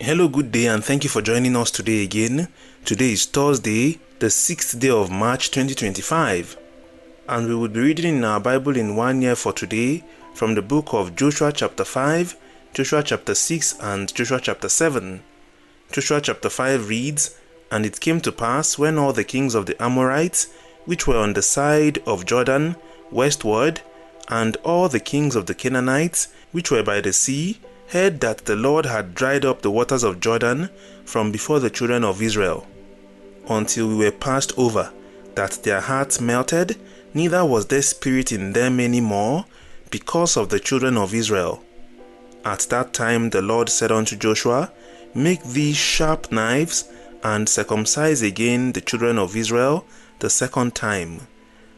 Hello, good day, and thank you for joining us today again. Today is Thursday, the 6th day of March 2025, and we will be reading in our Bible in 1 year for today from the book of Joshua chapter 5, Joshua chapter 6, and Joshua chapter 7. Joshua chapter 5 reads, "And it came to pass, when all the kings of the Amorites, which were on the side of Jordan, westward, and all the kings of the Canaanites, which were by the sea, heard that the Lord had dried up the waters of Jordan from before the children of Israel, until we were passed over, that their hearts melted, neither was there spirit in them any more, because of the children of Israel. At that time the Lord said unto Joshua, Make thee sharp knives, and circumcise again the children of Israel the second time.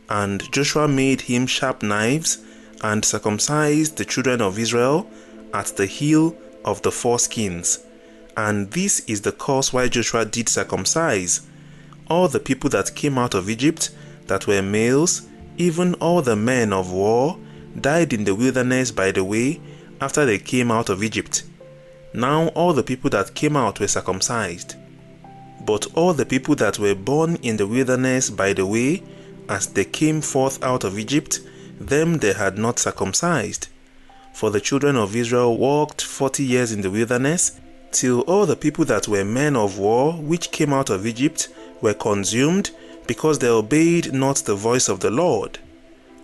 And Joshua made him sharp knives, and circumcised the children of Israel at the heel of the foreskins. And this is the cause why Joshua did circumcise all the people that came out of Egypt, that were males, even all the men of war, died in the wilderness by the way, after they came out of Egypt. Now all the people that came out were circumcised. But all the people that were born in the wilderness by the way, as they came forth out of Egypt, them they had not circumcised. For the children of Israel walked 40 years in the wilderness, till all the people that were men of war, which came out of Egypt, were consumed, because they obeyed not the voice of the Lord,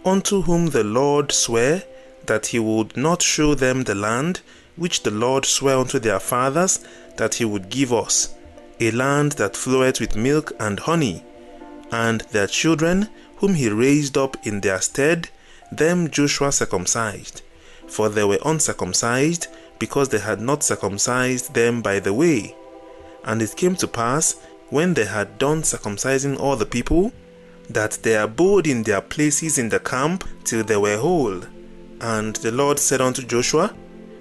unto whom the Lord sware that he would not show them the land which the Lord sware unto their fathers that he would give us, a land that floweth with milk and honey. And their children, whom he raised up in their stead, them Joshua circumcised. For they were uncircumcised, because they had not circumcised them by the way. And it came to pass, when they had done circumcising all the people, that they abode in their places in the camp till they were whole. And the Lord said unto Joshua,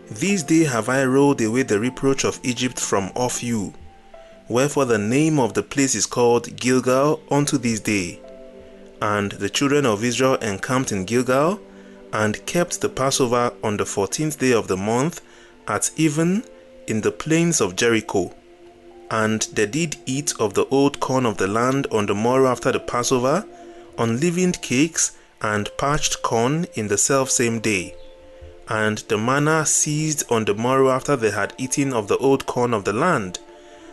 This day have I rolled away the reproach of Egypt from off you. Wherefore the name of the place is called Gilgal unto this day. And the children of Israel encamped in Gilgal, and kept the Passover on the 14th day of the month at even in the plains of Jericho. And they did eat of the old corn of the land on the morrow after the Passover, unleavened cakes and parched corn in the selfsame day. And the manna ceased on the morrow after they had eaten of the old corn of the land.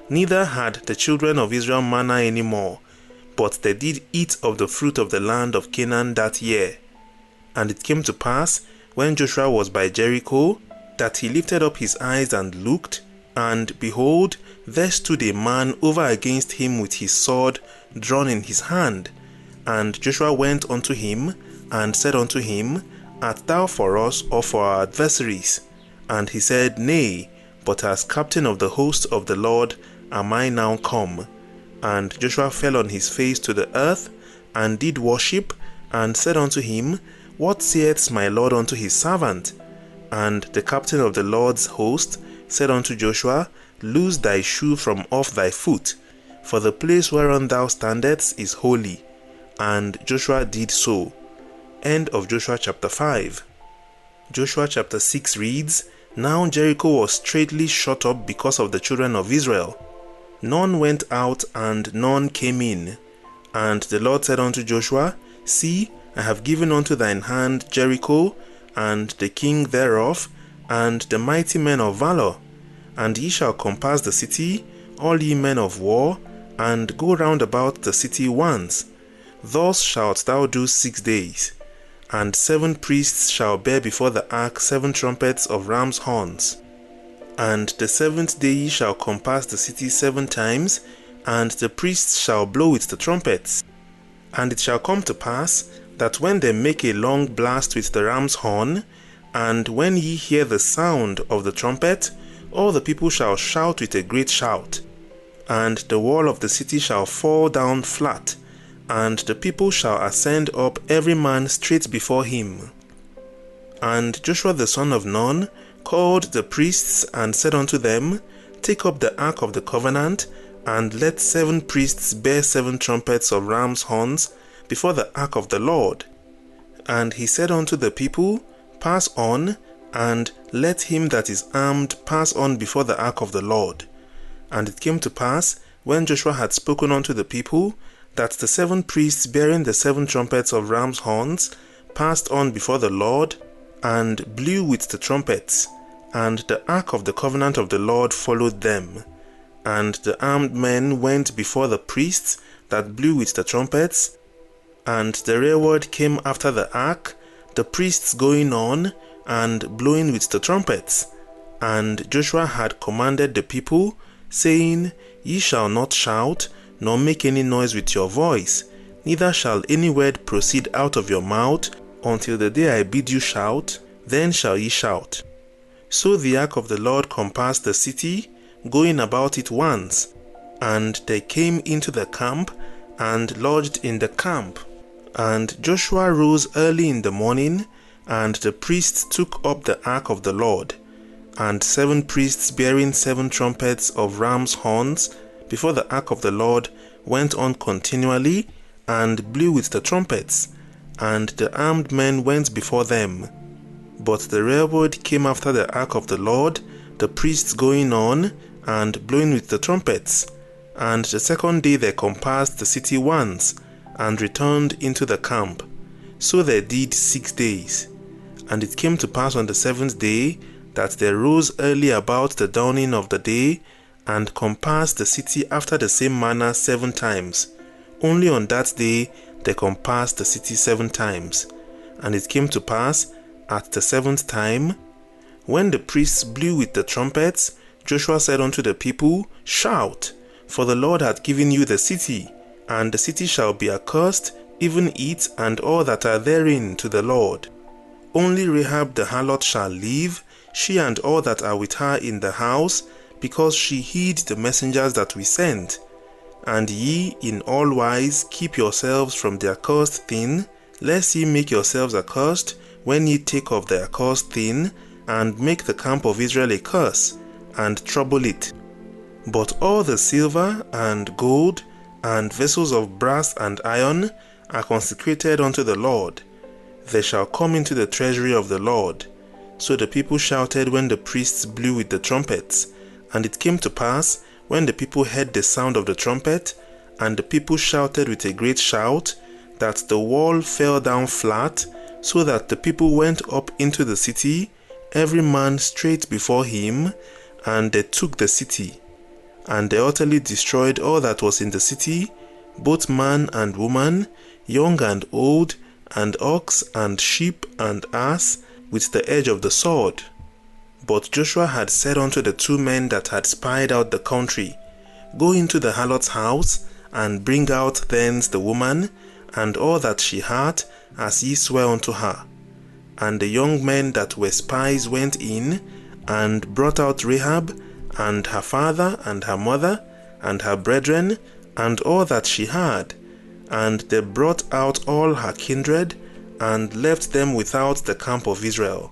Neither had the children of Israel manna any more, but they did eat of the fruit of the land of Canaan that year. And it came to pass, when Joshua was by Jericho, that he lifted up his eyes and looked, and behold, there stood a man over against him with his sword drawn in his hand. And Joshua went unto him, and said unto him, Art thou for us or for our adversaries? And he said, Nay, but as captain of the host of the Lord am I now come. And Joshua fell on his face to the earth, and did worship, and said unto him, What saith my Lord unto his servant? And the captain of the Lord's host said unto Joshua, Loose thy shoe from off thy foot, for the place whereon thou standest is holy. And Joshua did so. End of Joshua chapter 5. Joshua chapter 6 reads, Now Jericho was straitly shut up because of the children of Israel. None went out and none came in. And the Lord said unto Joshua, See, I have given unto thine hand Jericho, and the king thereof, and the mighty men of valor. And ye shall compass the city, all ye men of war, and go round about the city once. Thus shalt thou do 6 days. And 7 priests shall bear before the ark 7 trumpets of ram's horns. And the 7th day ye shall compass the city 7 times, and the priests shall blow with the trumpets. And it shall come to pass, that when they make a long blast with the ram's horn, and when ye hear the sound of the trumpet, all the people shall shout with a great shout. And the wall of the city shall fall down flat, and the people shall ascend up every man straight before him. And Joshua the son of Nun called the priests, and said unto them, Take up the ark of the covenant, and let 7 priests bear 7 trumpets of ram's horns before the ark of the Lord. And he said unto the people, Pass on, and let him that is armed pass on before the ark of the Lord. And it came to pass, when Joshua had spoken unto the people, that the 7 priests bearing the 7 trumpets of ram's horns passed on before the Lord, and blew with the trumpets, and the ark of the covenant of the Lord followed them. And the armed men went before the priests that blew with the trumpets, and the rearward came after the ark, the priests going on, and blowing with the trumpets. And Joshua had commanded the people, saying, Ye shall not shout, nor make any noise with your voice, neither shall any word proceed out of your mouth, until the day I bid you shout, then shall ye shout. So the ark of the Lord compassed the city, going about it once. And they came into the camp, and lodged in the camp. And Joshua rose early in the morning, and the priests took up the ark of the Lord. And 7 priests bearing 7 trumpets of ram's horns before the ark of the Lord went on continually, and blew with the trumpets, and the armed men went before them. But the rearward came after the ark of the Lord, the priests going on, and blowing with the trumpets. And the second day they compassed the city once, and returned into the camp. So they did 6 days. And it came to pass on the 7th day, that they rose early about the dawning of the day, and compassed the city after the same manner 7 times. Only on that day they compassed the city 7 times. And it came to pass, at the 7th time, when the priests blew with the trumpets, Joshua said unto the people, Shout, for the Lord hath given you the city, and the city shall be accursed, even it and all that are therein, to the Lord. Only Rahab the harlot shall live, she and all that are with her in the house, because she heed the messengers that we sent. And ye in all wise keep yourselves from the accursed thing, lest ye make yourselves accursed when ye take of the accursed thing, and make the camp of Israel a curse, and trouble it. But all the silver and gold and vessels of brass and iron are consecrated unto the Lord. They shall come into the treasury of the Lord. So the people shouted when the priests blew with the trumpets. And it came to pass, when the people heard the sound of the trumpet, and the people shouted with a great shout, that the wall fell down flat, so that the people went up into the city, every man straight before him, and they took the city. And they utterly destroyed all that was in the city, both man and woman, young and old, and ox and sheep and ass, with the edge of the sword. But Joshua had said unto the 2 men that had spied out the country, Go into the harlot's house, and bring out thence the woman, and all that she had, as ye swear unto her. And the young men that were spies went in, and brought out Rahab, and her father, and her mother, and her brethren, and all that she had. And they brought out all her kindred, and left them without the camp of Israel.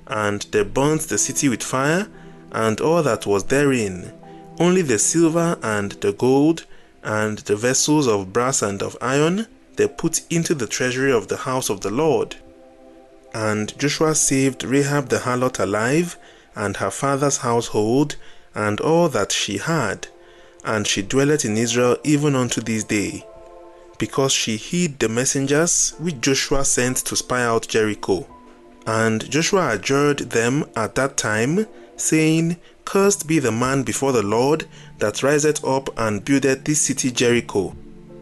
And they burnt the city with fire, and all that was therein, only the silver and the gold, and the vessels of brass and of iron, they put into the treasury of the house of the Lord. And Joshua saved Rahab the harlot alive, and her father's household, and all that she had, and she dwelleth in Israel even unto this day, because she heed the messengers which Joshua sent to spy out Jericho. And Joshua adjured them at that time, saying, Cursed be the man before the Lord that riseth up and buildeth this city Jericho.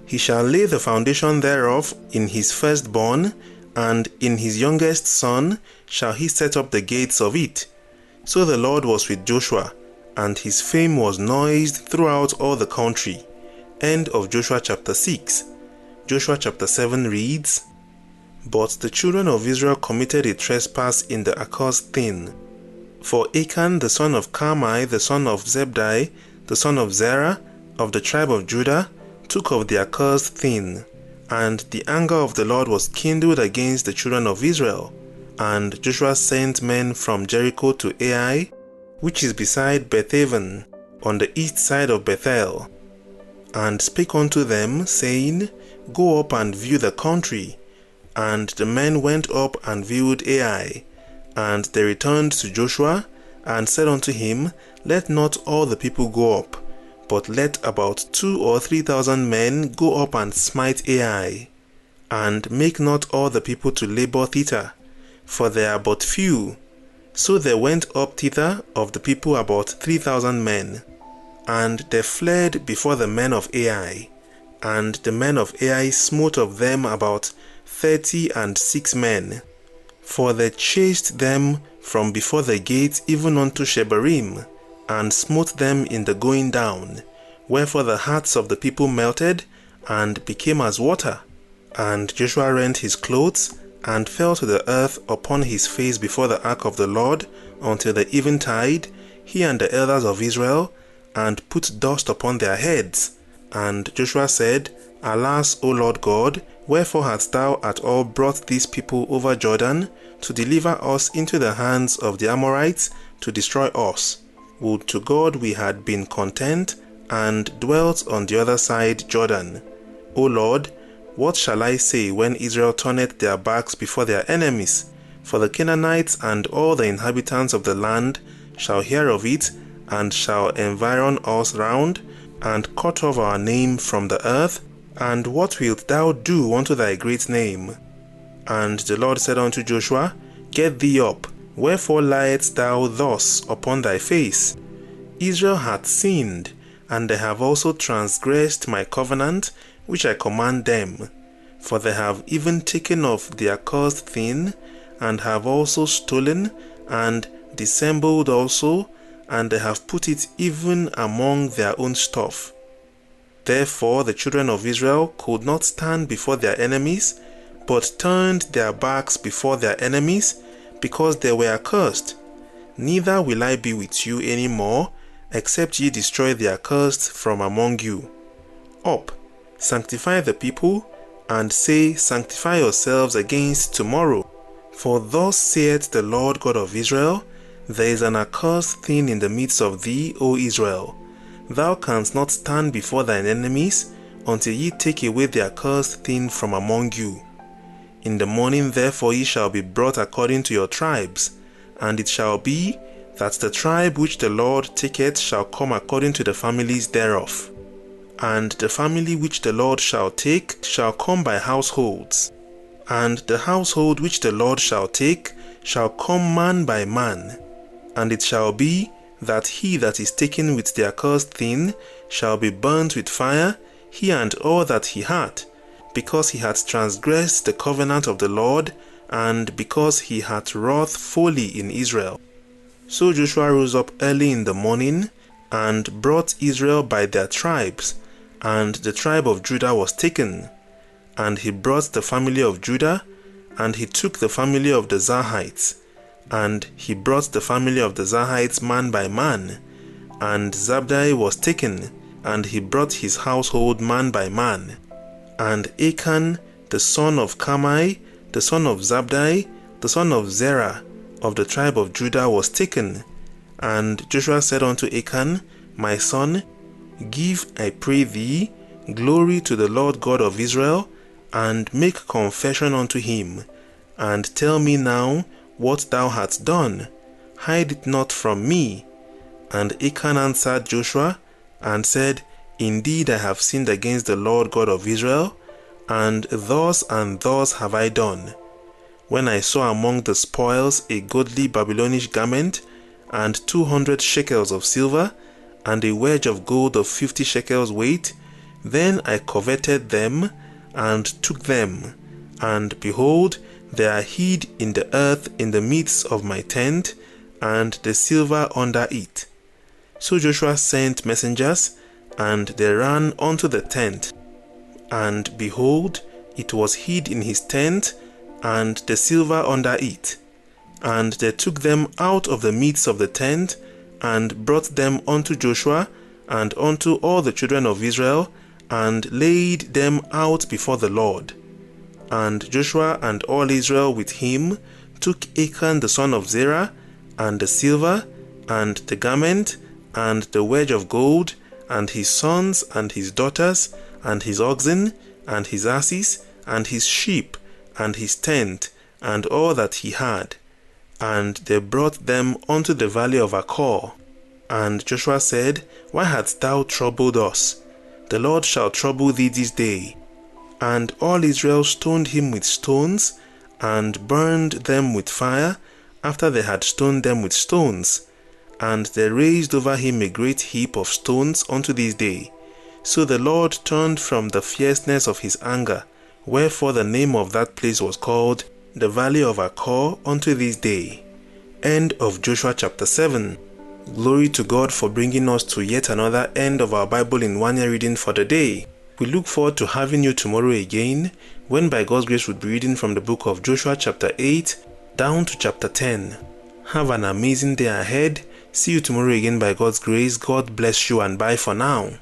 He shall lay the foundation thereof in his firstborn, and in his youngest son shall he set up the gates of it. So the Lord was with Joshua, and his fame was noised throughout all the country. End of Joshua chapter 6. Joshua chapter 7 reads, But the children of Israel committed a trespass in the accursed thing. For Achan the son of Carmi, the son of Zebdi, the son of Zerah, of the tribe of Judah, took of the accursed thing. And the anger of the Lord was kindled against the children of Israel. And Joshua sent men from Jericho to Ai, which is beside Bethaven, on the east side of Bethel, and spake unto them, saying, Go up and view the country. And the men went up and viewed Ai. And they returned to Joshua, and said unto him, Let not all the people go up, but let about 2,000 or 3,000 men go up and smite Ai. And make not all the people to labor thither, for they are but few. So they went up thither of the people about 3,000 men. And they fled before the men of Ai. And the men of Ai smote of them about 36 men. For they chased them from before the gate even unto Shebarim, and smote them in the going down, wherefore the hearts of the people melted, and became as water. And Joshua rent his clothes, and fell to the earth upon his face before the ark of the Lord, until the eventide, he and the elders of Israel, and put dust upon their heads. And Joshua said, Alas, O Lord God, wherefore hast thou at all brought these people over Jordan, to deliver us into the hands of the Amorites, to destroy us? Would to God we had been content, and dwelt on the other side Jordan. O Lord, what shall I say when Israel turneth their backs before their enemies? For the Canaanites and all the inhabitants of the land shall hear of it, and shall environ us round, and cut off our name from the earth. And what wilt thou do unto thy great name? And the Lord said unto Joshua, Get thee up, wherefore liest thou thus upon thy face? Israel hath sinned, and they have also transgressed my covenant, which I command them. For they have even taken of the accursed thing, and have also stolen, and dissembled also, and they have put it even among their own stuff. Therefore the children of Israel could not stand before their enemies, but turned their backs before their enemies, because they were accursed. Neither will I be with you any more, except ye destroy the accursed from among you. Up, sanctify the people, and say, Sanctify yourselves against tomorrow. For thus saith the Lord God of Israel, There is an accursed thing in the midst of thee, O Israel. Thou canst not stand before thine enemies, until ye take away the accursed thing from among you. In the morning therefore ye shall be brought according to your tribes, and it shall be that the tribe which the Lord taketh shall come according to the families thereof. And the family which the Lord shall take shall come by households. And the household which the Lord shall take shall come man by man. And it shall be that he that is taken with the accursed thing shall be burnt with fire, he and all that he hath, because he hath transgressed the covenant of the Lord, and because he hath wrought folly in Israel. So Joshua rose up early in the morning, and brought Israel by their tribes, and the tribe of Judah was taken. And he brought the family of Judah, and he took the family of the Zarhites, and he brought the family of the Zarhites man by man. And Zabdi was taken, and he brought his household man by man. And Achan, the son of Carmi, the son of Zabdi, the son of Zerah, of the tribe of Judah, was taken. And Joshua said unto Achan, My son, give, I pray thee, glory to the Lord God of Israel, and make confession unto him, and tell me now what thou hast done. Hide it not from me. And Achan answered Joshua, and said, Indeed I have sinned against the Lord God of Israel, and thus have I done. When I saw among the spoils a goodly Babylonish garment, and 200 shekels of silver, and a wedge of gold of 50 shekels weight, then I coveted them, and took them. And behold, they are hid in the earth in the midst of my tent, and the silver under it. So Joshua sent messengers, and they ran unto the tent. And behold, it was hid in his tent, and the silver under it. And they took them out of the midst of the tent, and brought them unto Joshua, and unto all the children of Israel, and laid them out before the Lord. And Joshua and all Israel with him took Achan the son of Zerah, and the silver, and the garment, and the wedge of gold, and his sons, and his daughters, and his oxen, and his asses, and his sheep, and his tent, and all that he had. and they brought them unto the valley of Achor. And Joshua said, Why hast thou troubled us? The Lord shall trouble thee this day. And all Israel stoned him with stones, and burned them with fire, after they had stoned them with stones. And they raised over him a great heap of stones unto this day. So the Lord turned from the fierceness of his anger, wherefore the name of that place was called the Valley of Achor unto this day. End of Joshua chapter 7. Glory to God for bringing us to yet another end of our Bible in 1 year reading for the day. We look forward to having you tomorrow again, when by God's grace we'll be reading from the book of Joshua chapter 8 down to chapter 10. Have an amazing day ahead. See you tomorrow again by God's grace. God bless you and bye for now.